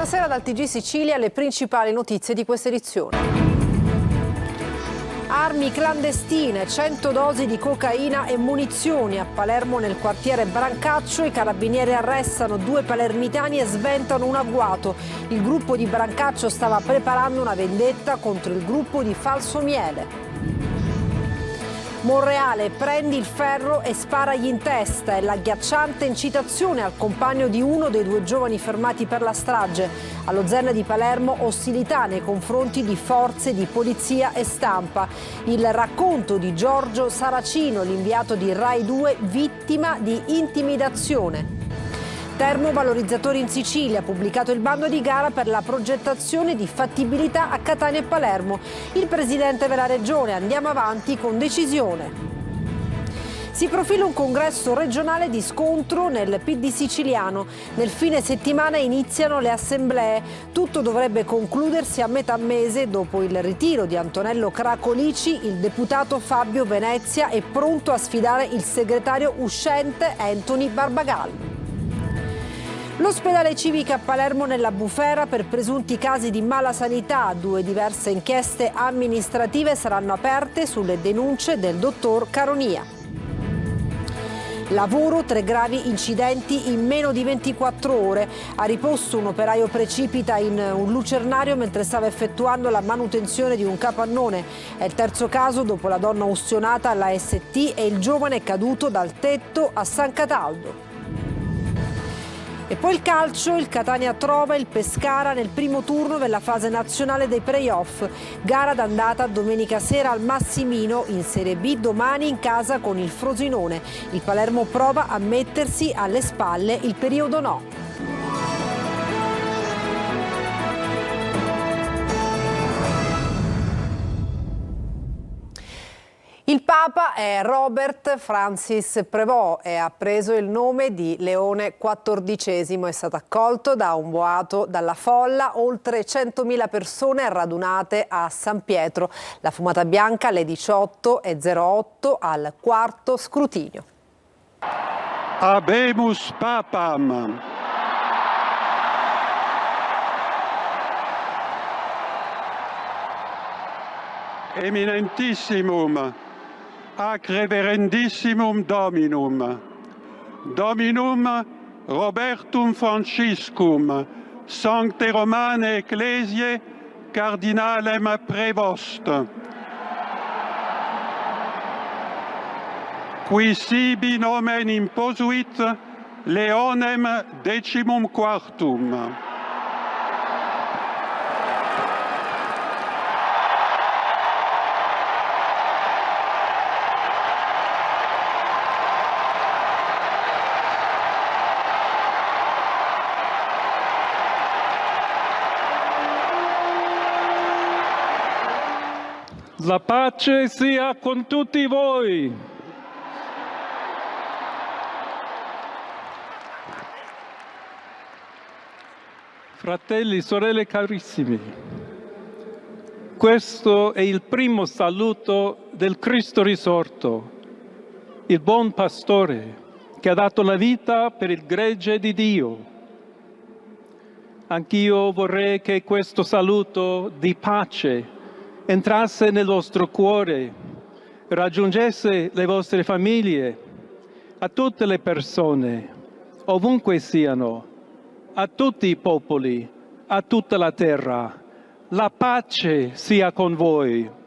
Buonasera dal TG Sicilia, le principali notizie di questa edizione. Armi clandestine, 100 dosi di cocaina e munizioni. A Palermo, nel quartiere Brancaccio, i carabinieri arrestano 2 palermitani e sventano un agguato. Il gruppo di Brancaccio stava preparando una vendetta contro il gruppo di Falsomiele. Monreale, prendi il ferro e sparagli in testa. È l'agghiacciante incitazione al compagno di uno dei 2 giovani fermati per la strage. Allo Zen di Palermo, ostilità nei confronti di forze di polizia e stampa. Il racconto di Giorgio Saracino, l'inviato di Rai 2, vittima di intimidazione. Termovalorizzatori in Sicilia, ha pubblicato il bando di gara per la progettazione di fattibilità a Catania e Palermo. Il presidente della regione: andiamo avanti con decisione. Si profila un congresso regionale di scontro nel PD siciliano. Nel fine settimana iniziano le assemblee. Tutto dovrebbe concludersi a metà mese. Dopo il ritiro di Antonello Cracolici, il deputato Fabio Venezia è pronto a sfidare il segretario uscente Anthony Barbagallo. L'ospedale civico a Palermo nella bufera per presunti casi di malasanità. 2 diverse inchieste amministrative saranno aperte sulle denunce del dottor Caronia. Lavoro, 3 gravi incidenti in meno di 24 ore. A Riposto un operaio precipita in un lucernario mentre stava effettuando la manutenzione di un capannone. È il 3° caso dopo la donna ustionata alla ST e il giovane caduto dal tetto a San Cataldo. E poi il calcio, il Catania trova il Pescara nel primo turno della fase nazionale dei play-off. Gara d'andata domenica sera al Massimino, in Serie B domani in casa con il Frosinone. Il Palermo prova a mettersi alle spalle il periodo no. Il Papa è Robert Francis Prévost e ha preso il nome di Leone XIV. È stato accolto da un boato dalla folla, oltre 100.000 persone radunate a San Pietro. La fumata bianca alle 18:08 al 4° scrutinio. Habemus Papam. Eminentissimum, ac reverendissimum Dominum, Dominum Robertum Franciscum, Sancte Romane Ecclesiae, Cardinalem Prévost, qui sibi nomen imposuit Leonem XIV. La pace sia con tutti voi. Fratelli, sorelle carissimi, questo è il primo saluto del Cristo risorto, il buon pastore che ha dato la vita per il gregge di Dio. Anch'io vorrei che questo saluto di pace entrasse nel vostro cuore, raggiungesse le vostre famiglie, a tutte le persone, ovunque siano, a tutti i popoli, a tutta la terra. La pace sia con voi.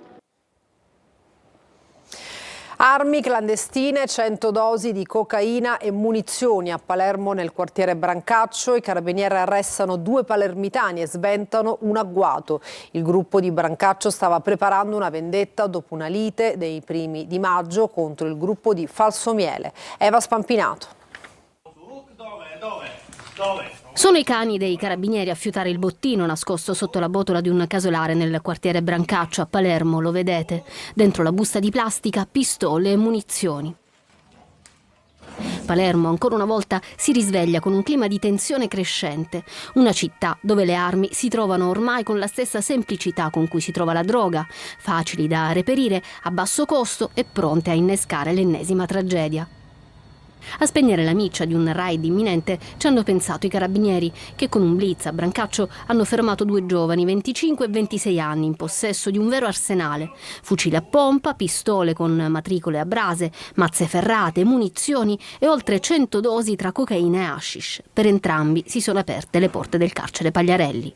Armi clandestine, 100 dosi di cocaina e munizioni. A Palermo, nel quartiere Brancaccio, i carabinieri arrestano 2 palermitani e sventano un agguato. Il gruppo di Brancaccio stava preparando una vendetta dopo una lite dei primi di maggio contro il gruppo di Falsomiele. Eva Spampinato. Dove? Sono i cani dei carabinieri a fiutare il bottino nascosto sotto la botola di un casolare nel quartiere Brancaccio a Palermo, lo vedete? Dentro la busta di plastica, pistole e munizioni. Palermo ancora una volta si risveglia con un clima di tensione crescente. Una città dove le armi si trovano ormai con la stessa semplicità con cui si trova la droga, facili da reperire, a basso costo e pronte a innescare l'ennesima tragedia. A spegnere la miccia di un raid imminente ci hanno pensato i carabinieri, che con un blitz a Brancaccio hanno fermato 2 giovani, 25 e 26 anni, in possesso di un vero arsenale. Fucili a pompa, pistole con matricole a brase, mazze ferrate, munizioni e oltre 100 dosi tra cocaina e hashish. Per entrambi si sono aperte le porte del carcere Pagliarelli.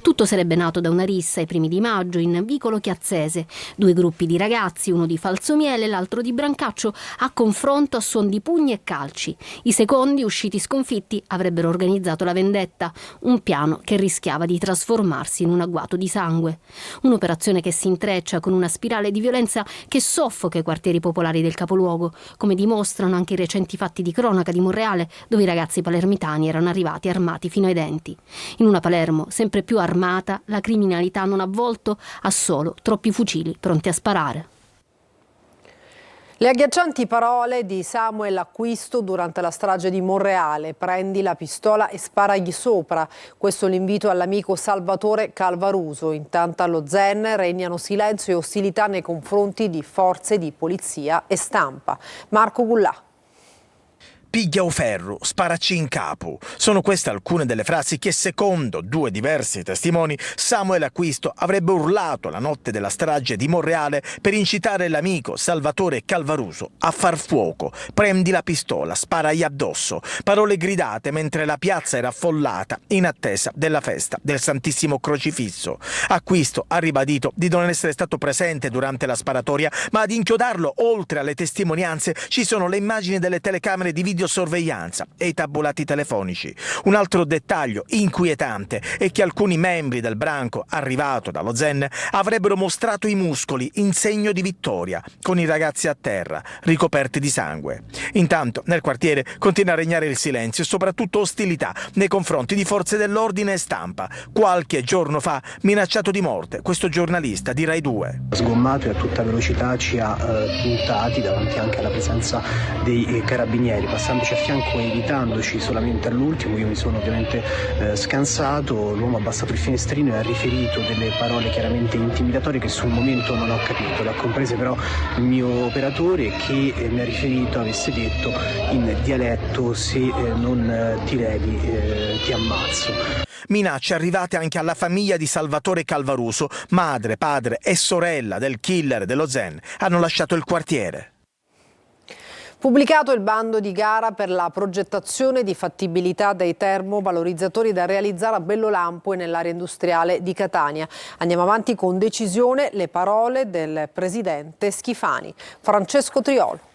Tutto sarebbe nato da una rissa ai primi di maggio in vicolo Chiazzese. 2 gruppi di ragazzi, uno di Falsomiele e l'altro di Brancaccio, a confronto a suon di pugni e calci. I secondi, usciti sconfitti, avrebbero organizzato la vendetta, un piano che rischiava di trasformarsi in un agguato di sangue. Un'operazione che si intreccia con una spirale di violenza che soffoca i quartieri popolari del capoluogo, come dimostrano anche i recenti fatti di cronaca di Monreale, dove i ragazzi palermitani erano arrivati armati fino ai denti. In una Palermo sempre più armata, la criminalità non ha volto a solo troppi fucili pronti a sparare. Le agghiaccianti parole di Samuel Acquisto durante la strage di Monreale: prendi la pistola e sparagli sopra. Questo è l'invito all'amico Salvatore Calvaruso. Intanto allo Zen regnano silenzio e ostilità nei confronti di forze di polizia e stampa. Marco Gullà. Piglia o ferro, sparaci in capo. Sono queste alcune delle frasi che, secondo 2 diversi testimoni, Samuel Acquisto avrebbe urlato la notte della strage di Monreale per incitare l'amico Salvatore Calvaruso a far fuoco. Prendi la pistola, sparagli addosso. Parole gridate mentre la piazza era affollata in attesa della festa del Santissimo Crocifisso. Acquisto ha ribadito di non essere stato presente durante la sparatoria, ma ad inchiodarlo, oltre alle testimonianze, ci sono le immagini delle telecamere di videosorveglianza e i tabulati telefonici. Un altro dettaglio inquietante è che alcuni membri del branco arrivato dallo Zen avrebbero mostrato i muscoli in segno di vittoria, con i ragazzi a terra, ricoperti di sangue. Intanto nel quartiere continua a regnare il silenzio e soprattutto ostilità nei confronti di forze dell'ordine e stampa. Qualche giorno fa minacciato di morte questo giornalista di Rai 2. Sgommato e a tutta velocità ci ha puntati davanti anche alla presenza dei carabinieri, passandoci a fianco e evitandoci solamente all'ultimo. Io mi sono ovviamente scansato, l'uomo ha abbassato il finestrino e ha riferito delle parole chiaramente intimidatorie che sul momento non ho capito. Le ha comprese però il mio operatore, che mi ha riferito, avesse detto in dialetto: se non ti levi ti ammazzo. Minacce arrivate anche alla famiglia di Salvatore Calvaruso. Madre, padre e sorella del killer dello Zen hanno lasciato il quartiere. Pubblicato il bando di gara per la progettazione di fattibilità dei termovalorizzatori da realizzare a Bellolampo e nell'area industriale di Catania. Andiamo avanti con decisione, le parole del presidente Schifani. Francesco Triolo.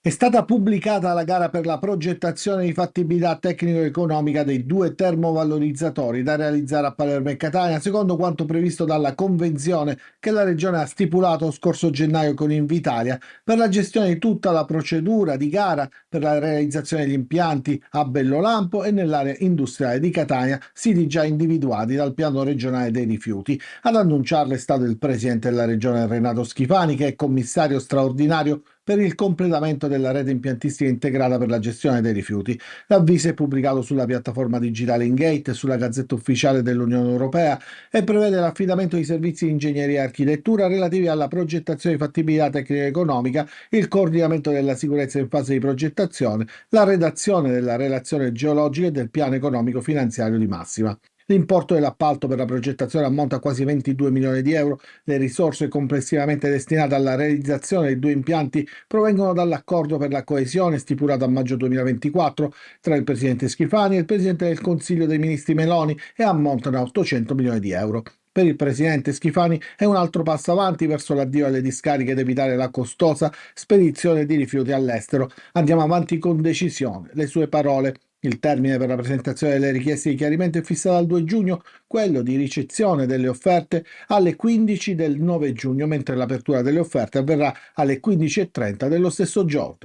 È stata pubblicata la gara per la progettazione di fattibilità tecnico-economica dei 2 termovalorizzatori da realizzare a Palermo e Catania, secondo quanto previsto dalla convenzione che la Regione ha stipulato scorso gennaio con Invitalia per la gestione di tutta la procedura di gara per la realizzazione degli impianti a Bellolampo e nell'area industriale di Catania, siti già individuati dal piano regionale dei rifiuti. Ad annunciarlo è stato il presidente della Regione Renato Schifani, che è commissario straordinario per il completamento della rete impiantistica integrata per la gestione dei rifiuti. L'avviso è pubblicato sulla piattaforma digitale InGate e sulla Gazzetta Ufficiale dell'Unione Europea e prevede l'affidamento di servizi di ingegneria e architettura relativi alla progettazione di fattibilità tecnica e economica, il coordinamento della sicurezza in fase di progettazione, la redazione della relazione geologica e del piano economico finanziario di massima. L'importo dell'appalto per la progettazione ammonta a quasi 22 milioni di euro. Le risorse complessivamente destinate alla realizzazione dei 2 impianti provengono dall'accordo per la coesione stipulato a maggio 2024 tra il presidente Schifani e il presidente del Consiglio dei Ministri Meloni e ammontano a 800 milioni di euro. Per il presidente Schifani è un altro passo avanti verso l'addio alle discariche ed evitare la costosa spedizione di rifiuti all'estero. Andiamo avanti con decisione. Le sue parole. Il termine per la presentazione delle richieste di chiarimento è fissato al 2 giugno, quello di ricezione delle offerte alle 15 del 9 giugno, mentre l'apertura delle offerte avverrà alle 15:30 dello stesso giorno.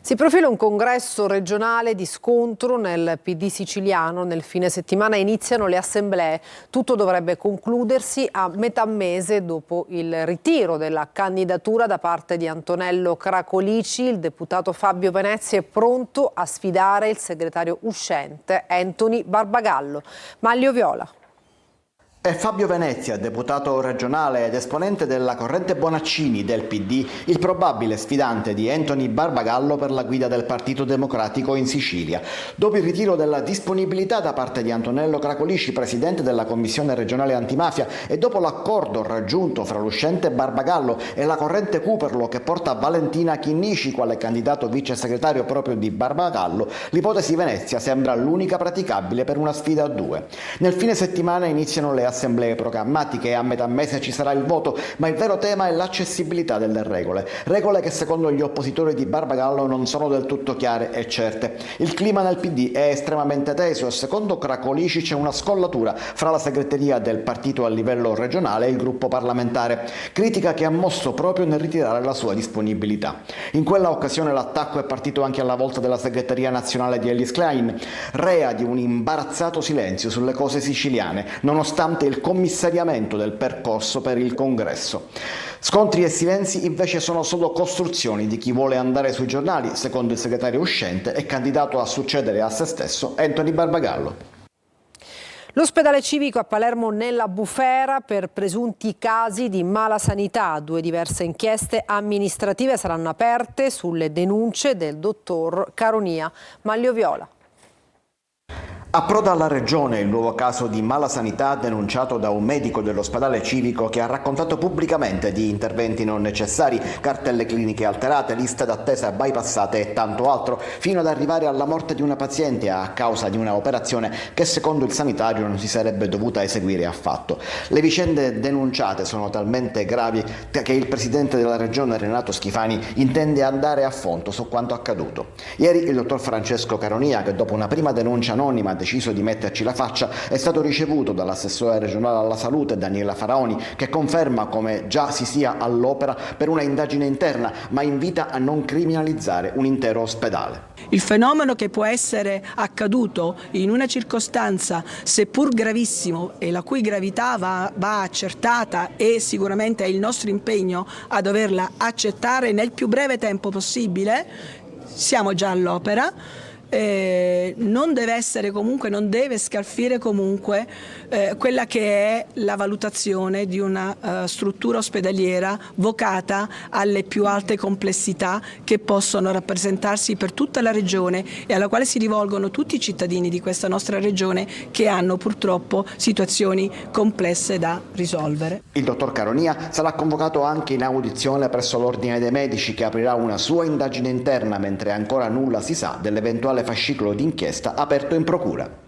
Si profila un congresso regionale di scontro nel PD siciliano. Nel fine settimana iniziano le assemblee. Tutto dovrebbe concludersi a metà mese dopo il ritiro della candidatura da parte di Antonello Cracolici. Il deputato Fabio Venezia è pronto a sfidare il segretario uscente Anthony Barbagallo. Maglio Viola. È Fabio Venezia, deputato regionale ed esponente della corrente Bonaccini del PD, il probabile sfidante di Anthony Barbagallo per la guida del Partito Democratico in Sicilia. Dopo il ritiro della disponibilità da parte di Antonello Cracolisci, presidente della Commissione regionale antimafia, e dopo l'accordo raggiunto fra l'uscente Barbagallo e la corrente Cooperlo che porta Valentina Chinnici quale candidato vice segretario proprio di Barbagallo, l'ipotesi Venezia sembra l'unica praticabile per una sfida a due. Nel fine settimana iniziano le assemblee programmatiche e a metà mese ci sarà il voto, ma il vero tema è l'accessibilità delle regole che secondo gli oppositori di Barbagallo non sono del tutto chiare e certe. Il clima nel PD è estremamente teso e secondo Cracolisci c'è una scollatura fra la segreteria del partito a livello regionale e il gruppo parlamentare, critica che ha mosso proprio nel ritirare la sua disponibilità. In quella occasione l'attacco è partito anche alla volta della segreteria nazionale di Ellis Klein, rea di un imbarazzato silenzio sulle cose siciliane, nonostante il commissariamento del percorso per il congresso. Scontri e silenzi invece sono solo costruzioni di chi vuole andare sui giornali, secondo il segretario uscente e candidato a succedere a se stesso, Anthony Barbagallo. L'ospedale civico a Palermo nella bufera per presunti casi di malasanità. 2 diverse inchieste amministrative saranno aperte sulle denunce del dottor Caronia. Maglio Viola. Approda alla Regione il nuovo caso di malasanità denunciato da un medico dell'ospedale civico che ha raccontato pubblicamente di interventi non necessari, cartelle cliniche alterate, liste d'attesa bypassate e tanto altro, fino ad arrivare alla morte di una paziente a causa di una operazione che secondo il sanitario non si sarebbe dovuta eseguire affatto. Le vicende denunciate sono talmente gravi che il presidente della Regione Renato Schifani intende andare a fondo su quanto accaduto. Ieri il dottor Francesco Caronia, che dopo una prima denuncia anonima ha deciso di metterci la faccia, è stato ricevuto dall'assessore regionale alla salute Daniela Faraoni, che conferma come già si sia all'opera per una indagine interna, ma invita a non criminalizzare un intero ospedale. Il fenomeno che può essere accaduto in una circostanza seppur gravissimo e la cui gravità va accertata e sicuramente è il nostro impegno a doverla accettare nel più breve tempo possibile, siamo già all'opera. Non deve essere comunque, non deve scalfire comunque quella che è la valutazione di una struttura ospedaliera vocata alle più alte complessità che possono rappresentarsi per tutta la regione e alla quale si rivolgono tutti i cittadini di questa nostra regione che hanno purtroppo situazioni complesse da risolvere. Il dottor Caronia sarà convocato anche in audizione presso l'Ordine dei Medici, che aprirà una sua indagine interna, mentre ancora nulla si sa dell'eventuale fascicolo d'inchiesta aperto in procura.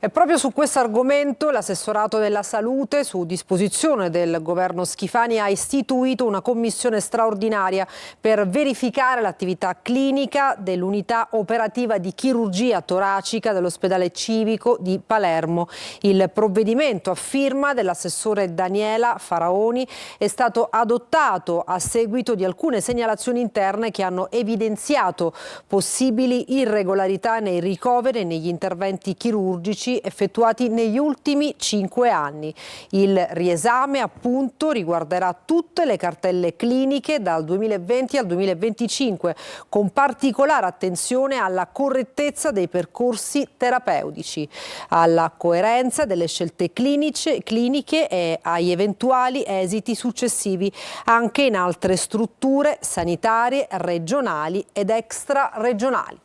E proprio su questo argomento l'assessorato della salute, su disposizione del governo Schifani, ha istituito una commissione straordinaria per verificare l'attività clinica dell'unità operativa di chirurgia toracica dell'ospedale civico di Palermo. Il provvedimento a firma dell'assessore Daniela Faraoni è stato adottato a seguito di alcune segnalazioni interne che hanno evidenziato possibili irregolarità nei ricoveri e negli interventi chirurgici effettuati negli ultimi 5 anni. Il riesame appunto riguarderà tutte le cartelle cliniche dal 2020 al 2025, con particolare attenzione alla correttezza dei percorsi terapeutici, alla coerenza delle scelte cliniche e agli eventuali esiti successivi anche in altre strutture sanitarie regionali ed extraregionali.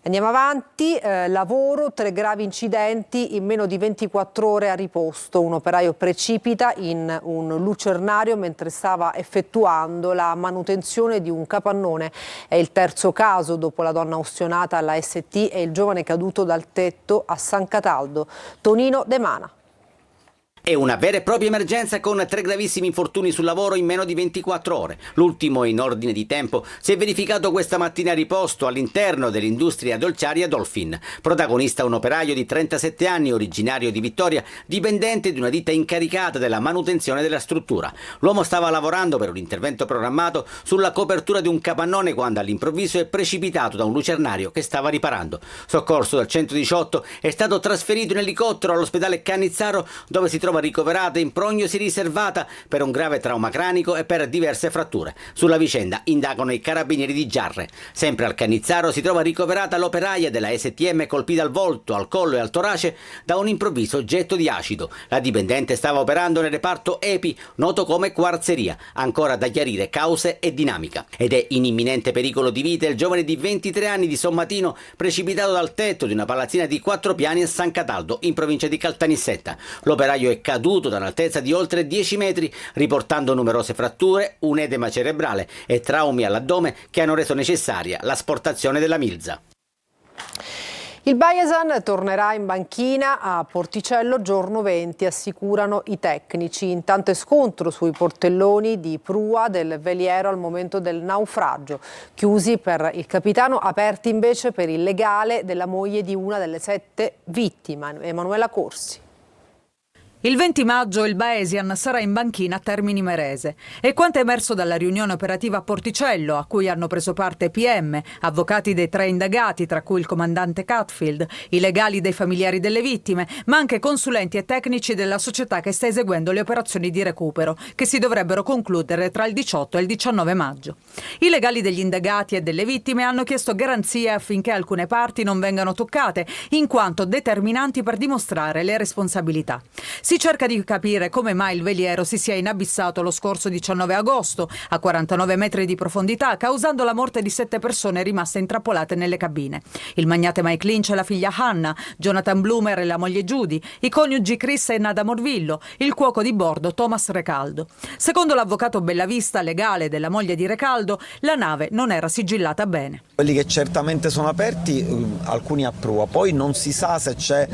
Andiamo avanti, lavoro, 3 gravi incidenti in meno di 24 ore a Riposto. Un operaio precipita in un lucernario mentre stava effettuando la manutenzione di un capannone. È il terzo caso dopo la donna ustionata alla ST e il giovane caduto dal tetto a San Cataldo. Tonino De Mana. È una vera e propria emergenza con 3 gravissimi infortuni sul lavoro in meno di 24 ore. L'ultimo in ordine di tempo si è verificato questa mattina a Riposto all'interno dell'industria dolciaria Dolphin. Protagonista un operaio di 37 anni, originario di Vittoria, dipendente di una ditta incaricata della manutenzione della struttura. L'uomo stava lavorando per un intervento programmato sulla copertura di un capannone quando all'improvviso è precipitato da un lucernario che stava riparando. Soccorso dal 118, è stato trasferito in elicottero all'ospedale Cannizzaro, dove si trova ricoverata in prognosi riservata per un grave trauma cranico e per diverse fratture. Sulla vicenda indagano i carabinieri di Giarre. Sempre al Cannizzaro si trova ricoverata l'operaia della STM colpita al volto, al collo e al torace da un improvviso getto di acido. La dipendente stava operando nel reparto EPI, noto come quarzeria, ancora da chiarire cause e dinamica. Ed è in imminente pericolo di vita il giovane di 23 anni di Sommatino, precipitato dal tetto di una palazzina di 4 piani a San Cataldo, in provincia di Caltanissetta. L'operaio è caduto da un'altezza di oltre 10 metri, riportando numerose fratture, un edema cerebrale e traumi all'addome che hanno reso necessaria l'asportazione della milza. Il Baiesan tornerà in banchina a Porticello giorno 20, assicurano i tecnici. Intanto è scontro sui portelloni di prua del veliero al momento del naufragio, chiusi per il capitano, aperti invece per il legale della moglie di una delle 7 vittime, Emanuela Corsi. Il 20 maggio il Baesian sarà in banchina a Termini Imerese. È quanto è emerso dalla riunione operativa a Porticello, a cui hanno preso parte PM, avvocati dei 3 indagati, tra cui il comandante Catfield, i legali dei familiari delle vittime, ma anche consulenti e tecnici della società che sta eseguendo le operazioni di recupero, che si dovrebbero concludere tra il 18 e il 19 maggio. I legali degli indagati e delle vittime hanno chiesto garanzie affinché alcune parti non vengano toccate, in quanto determinanti per dimostrare le responsabilità. Si cerca di capire come mai il veliero si sia inabissato lo scorso 19 agosto a 49 metri di profondità, causando la morte di 7 persone rimaste intrappolate nelle cabine. Il magnate Mike Lynch e la figlia Hannah, Jonathan Bloomer e la moglie Judy, i coniugi Chris e Nada Morvillo, il cuoco di bordo Thomas Recaldo. Secondo l'avvocato Bellavista, legale della moglie di Recaldo, la nave non era sigillata bene. Quelli che certamente sono aperti, alcuni a prua, poi non si sa se c'è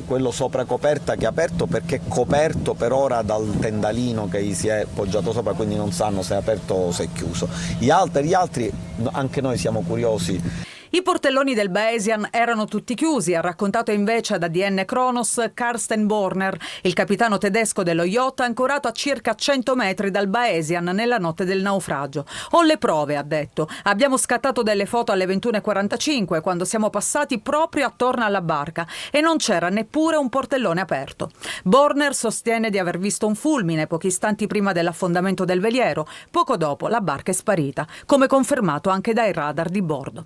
quello sopra coperta che è aperto, perché è coperto per ora dal tendalino che gli si è poggiato sopra, quindi non sanno se è aperto o se è chiuso. Gli altri anche noi siamo curiosi. I portelloni del Baesian erano tutti chiusi, ha raccontato invece ad ADN Kronos Karsten Borner, il capitano tedesco dello yacht ancorato a circa 100 metri dal Baesian nella notte del naufragio. Ho le prove, ha detto. Abbiamo scattato delle foto alle 21:45 quando siamo passati proprio attorno alla barca e non c'era neppure un portellone aperto. Borner sostiene di aver visto un fulmine pochi istanti prima dell'affondamento del veliero. Poco dopo la barca è sparita, come confermato anche dai radar di bordo.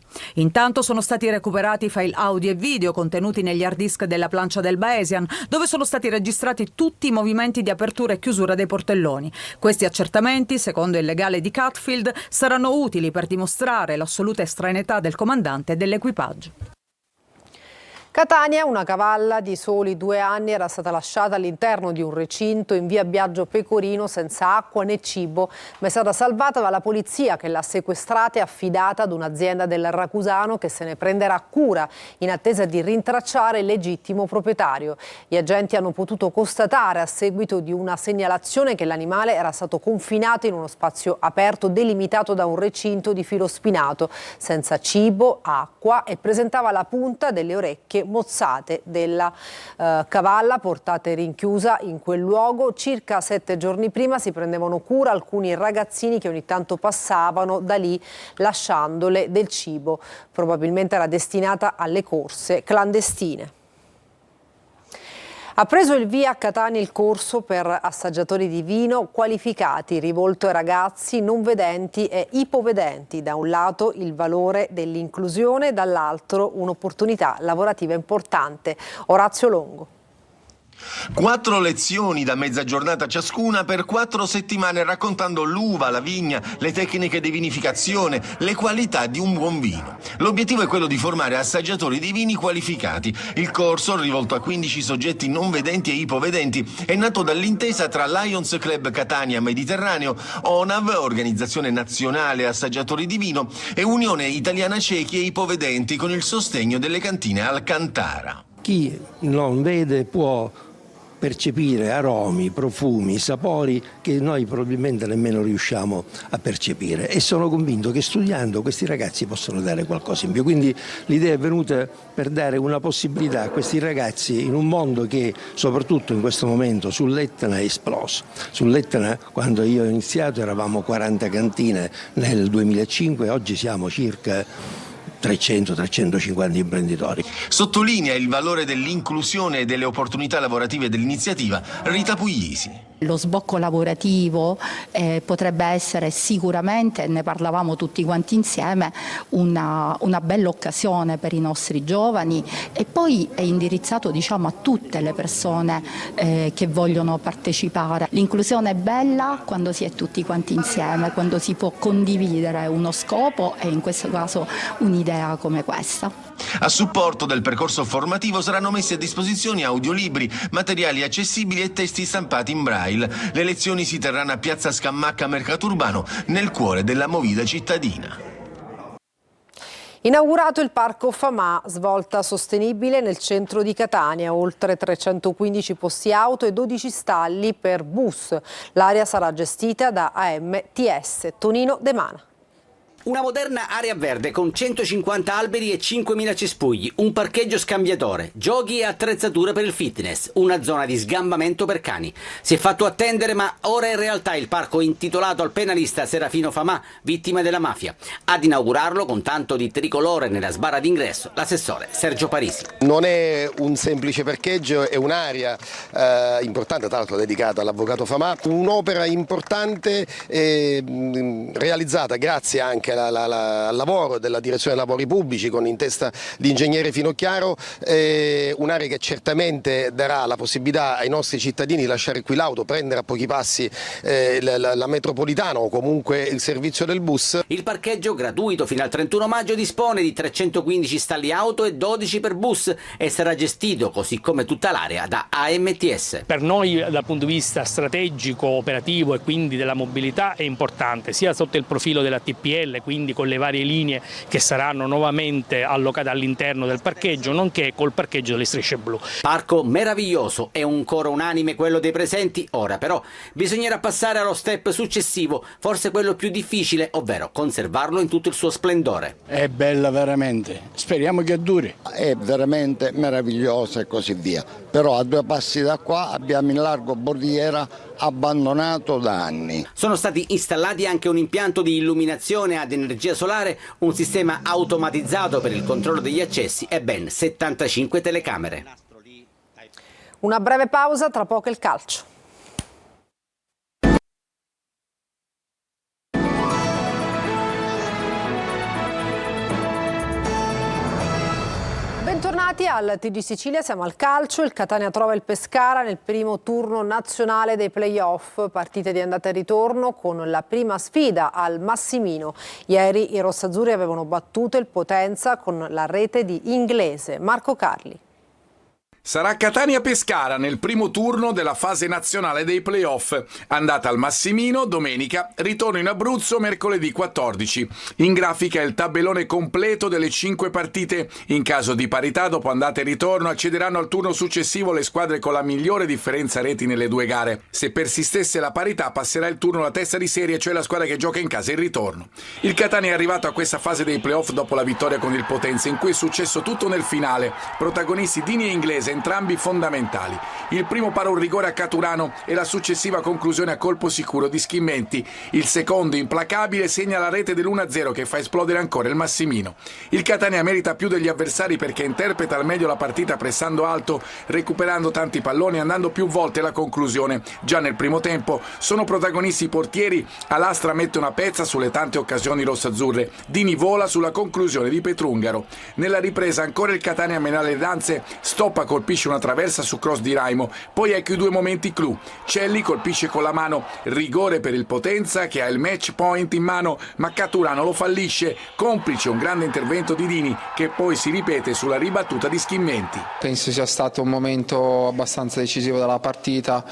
Intanto sono stati recuperati file audio e video contenuti negli hard disk della plancia del Baesian, dove sono stati registrati tutti i movimenti di apertura e chiusura dei portelloni. Questi accertamenti, secondo il legale di Catfield, saranno utili per dimostrare l'assoluta estraneità del comandante e dell'equipaggio. Catania, una cavalla di soli 2 anni era stata lasciata all'interno di un recinto in via Biagio Pecorino senza acqua né cibo, ma è stata salvata dalla polizia che l'ha sequestrata e affidata ad un'azienda del Racusano che se ne prenderà cura in attesa di rintracciare il legittimo proprietario. Gli agenti hanno potuto constatare a seguito di una segnalazione che l'animale era stato confinato in uno spazio aperto delimitato da un recinto di filo spinato, senza cibo, acqua e presentava la punta delle orecchie mozzate della cavalla portate rinchiusa in quel luogo. Circa 7 giorni prima si prendevano cura alcuni ragazzini che ogni tanto passavano da lì lasciandole del cibo. Probabilmente era destinata alle corse clandestine. Ha preso il via a Catania il corso per assaggiatori di vino qualificati, rivolto ai ragazzi non vedenti e ipovedenti. Da un lato il valore dell'inclusione, dall'altro un'opportunità lavorativa importante. Orazio Longo. 4 lezioni da mezza giornata ciascuna per 4 settimane, raccontando l'uva, la vigna, le tecniche di vinificazione, le qualità di un buon vino. L'obiettivo è quello di formare assaggiatori di vini qualificati. Il corso, rivolto a 15 soggetti non vedenti e ipovedenti, è nato dall'intesa tra Lions Club Catania Mediterraneo, ONAV, Organizzazione Nazionale Assaggiatori di Vino, e Unione Italiana Ciechi e Ipovedenti, con il sostegno delle cantine Alcantara. Chi non vede può percepire aromi, profumi, sapori che noi probabilmente nemmeno riusciamo a percepire, e sono convinto che studiando questi ragazzi possono dare qualcosa in più. Quindi l'idea è venuta per dare una possibilità a questi ragazzi in un mondo che soprattutto in questo momento sull'Etna è esploso. Sull'Etna, quando io ho iniziato, eravamo 40 cantine nel 2005, oggi siamo circa 300-350 imprenditori. Sottolinea il valore dell'inclusione e delle opportunità lavorative dell'iniziativa Rita Puglisi. Lo sbocco lavorativo potrebbe essere sicuramente, ne parlavamo tutti quanti insieme, una bella occasione per i nostri giovani, e poi è indirizzato, diciamo, a tutte le persone che vogliono partecipare. L'inclusione è bella quando si è tutti quanti insieme, quando si può condividere uno scopo e in questo caso un'idea come questa. A supporto del percorso formativo saranno messi a disposizione audiolibri, materiali accessibili e testi stampati in braille. Le lezioni si terranno a Piazza Scamacca Mercato Urbano, nel cuore della movida cittadina. Inaugurato il Parco Famà, svolta sostenibile nel centro di Catania, oltre 315 posti auto e 12 stalli per bus. L'area sarà gestita da AMTS. Tonino De Mana. Una moderna area verde con 150 alberi e 5.000 cespugli, un parcheggio scambiatore, giochi e attrezzature per il fitness, una zona di sgambamento per cani. Si è fatto attendere, ma ora è realtà il parco intitolato al penalista Serafino Famà, vittima della mafia. Ad inaugurarlo, con tanto di tricolore nella sbarra d'ingresso, l'assessore Sergio Parisi. Non è un semplice parcheggio, è un'area importante, tra l'altro dedicata all'avvocato Famà, un'opera importante realizzata grazie anche al lavoro della direzione dei lavori pubblici con in testa l'ingegnere Finocchiaro, un'area che certamente darà la possibilità ai nostri cittadini di lasciare qui l'auto, prendere a pochi passi la metropolitana o comunque il servizio del bus. Il parcheggio, gratuito fino al 31 maggio, dispone di 315 stalli auto e 12 per bus e sarà gestito, così come tutta l'area, da AMTS. Per noi dal punto di vista strategico, operativo e quindi della mobilità è importante, sia sotto il profilo della TPL, quindi con le varie linee che saranno nuovamente allocate all'interno del parcheggio, nonché col parcheggio delle strisce blu. Parco meraviglioso, è un coro unanime quello dei presenti. Ora però bisognerà passare allo step successivo, forse quello più difficile, ovvero conservarlo in tutto il suo splendore. È bella veramente, speriamo che duri. È veramente meravigliosa e così via, però a 2 passi da qua abbiamo il largo Bordiera abbandonato da anni. Sono stati installati anche un impianto di illuminazione ad energia solare, un sistema automatizzato per il controllo degli accessi e ben 75 telecamere. Una breve pausa, tra poco il calcio. Bentornati al TG Sicilia, siamo al calcio. Il Catania trova il Pescara nel primo turno nazionale dei play-off, partite di andata e ritorno con la prima sfida al Massimino. Ieri i rossazzurri avevano battuto il Potenza con la rete di Inglese. Marco Carli. Sarà Catania-Pescara nel primo turno della fase nazionale dei play-off. Andata al Massimino domenica, ritorno in Abruzzo mercoledì 14. In grafica il tabellone completo delle 5 partite. In caso di parità, dopo andata e ritorno, accederanno al turno successivo le squadre con la migliore differenza reti nelle 2 gare. Se persistesse la parità, passerà il turno alla testa di serie, cioè la squadra che gioca in casa il ritorno. Il Catania è arrivato a questa fase dei play-off dopo la vittoria con il Potenza, in cui è successo tutto nel finale. Protagonisti Dini e Inglese, entrambi fondamentali. Il primo para un rigore a Caturano e la successiva conclusione a colpo sicuro di Schimmenti. Il secondo, implacabile, segna la rete dell'1-0 che fa esplodere ancora il Massimino. Il Catania merita più degli avversari perché interpreta al meglio la partita pressando alto, recuperando tanti palloni e andando più volte alla conclusione. Già nel primo tempo sono protagonisti i portieri. Alastra mette una pezza sulle tante occasioni rossazzurre. Dini vola sulla conclusione di Petrungaro. Nella ripresa ancora il Catania mena le danze, stoppa, colpisce una traversa su cross di Raimo, poi ecco i 2 momenti clou. Celli colpisce con la mano, rigore per il Potenza che ha il match point in mano, ma Caturano lo fallisce, complice un grande intervento di Dini che poi si ripete sulla ribattuta di Schimmenti. Penso sia stato un momento abbastanza decisivo della partita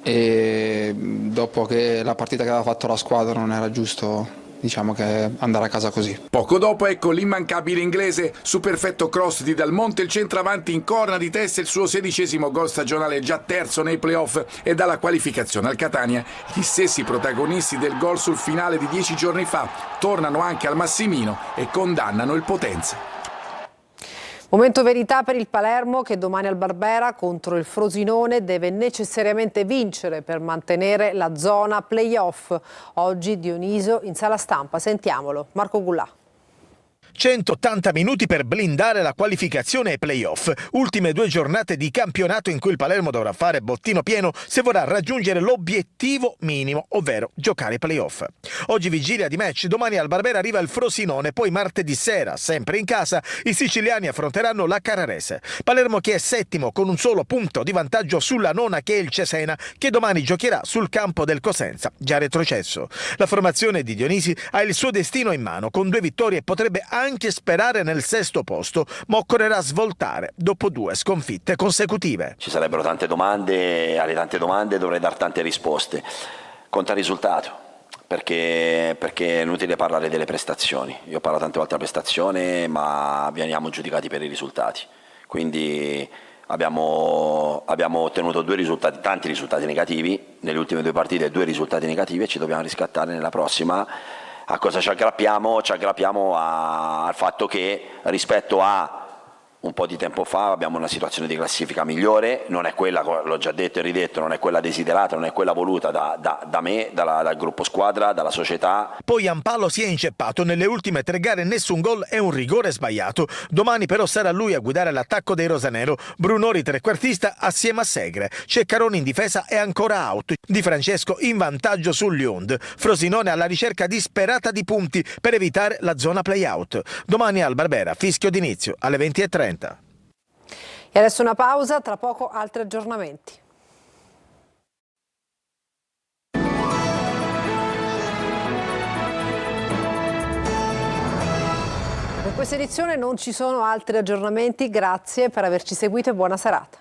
e dopo che la partita che aveva fatto la squadra non era giusto, diciamo, che andare a casa così. Poco dopo ecco l'immancabile Inglese su perfetto cross di Dal Monte, il centravanti incorna di testa il suo 16° gol stagionale, già terzo nei playoff, e dalla qualificazione al Catania. Gli stessi protagonisti del gol sul finale di 10 giorni fa tornano anche al Massimino e condannano il Potenza. Momento verità per il Palermo che domani al Barbera contro il Frosinone deve necessariamente vincere per mantenere la zona play-off. Oggi Dioniso in sala stampa, sentiamolo. Marco Gullà. 180 minuti per blindare la qualificazione ai play-off. Ultime 2 giornate di campionato in cui il Palermo dovrà fare bottino pieno se vorrà raggiungere l'obiettivo minimo, ovvero giocare i play-off. Oggi vigilia di match, domani al Barbera arriva il Frosinone, poi martedì sera, sempre in casa, i siciliani affronteranno la Carrarese. Palermo che è settimo con un solo punto di vantaggio sulla nona che è il Cesena, che domani giocherà sul campo del Cosenza, già retrocesso. La formazione di Dionisi ha il suo destino in mano, con 2 vittorie e potrebbe anche sperare nel 6º posto, ma occorrerà svoltare dopo 2 sconfitte consecutive. Ci sarebbero tante domande, alle tante domande dovrei dare tante risposte. Conta il risultato, perché è inutile parlare delle prestazioni. Io parlo tante volte della prestazione, ma veniamo giudicati per i risultati. Quindi abbiamo ottenuto tanti risultati negativi, nelle ultime 2 partite 2 risultati negativi, e ci dobbiamo riscattare nella prossima. A cosa ci aggrappiamo? Ci aggrappiamo al fatto che rispetto a un po' di tempo fa abbiamo una situazione di classifica migliore, non è quella, l'ho già detto e ridetto, non è quella desiderata, non è quella voluta da me, dal gruppo squadra, dalla società. Poi Ampalo si è inceppato nelle ultime 3 gare, nessun gol e un rigore sbagliato. Domani però sarà lui a guidare l'attacco dei rosanero. Brunori trequartista assieme a Segre. Ceccaroni in difesa è ancora out. Di Francesco in vantaggio sul Lund. Frosinone alla ricerca disperata di punti per evitare la zona play-out. Domani al Barbera, fischio d'inizio alle 20:30. E adesso una pausa, tra poco altri aggiornamenti. Per questa edizione non ci sono altri aggiornamenti, grazie per averci seguito e buona serata.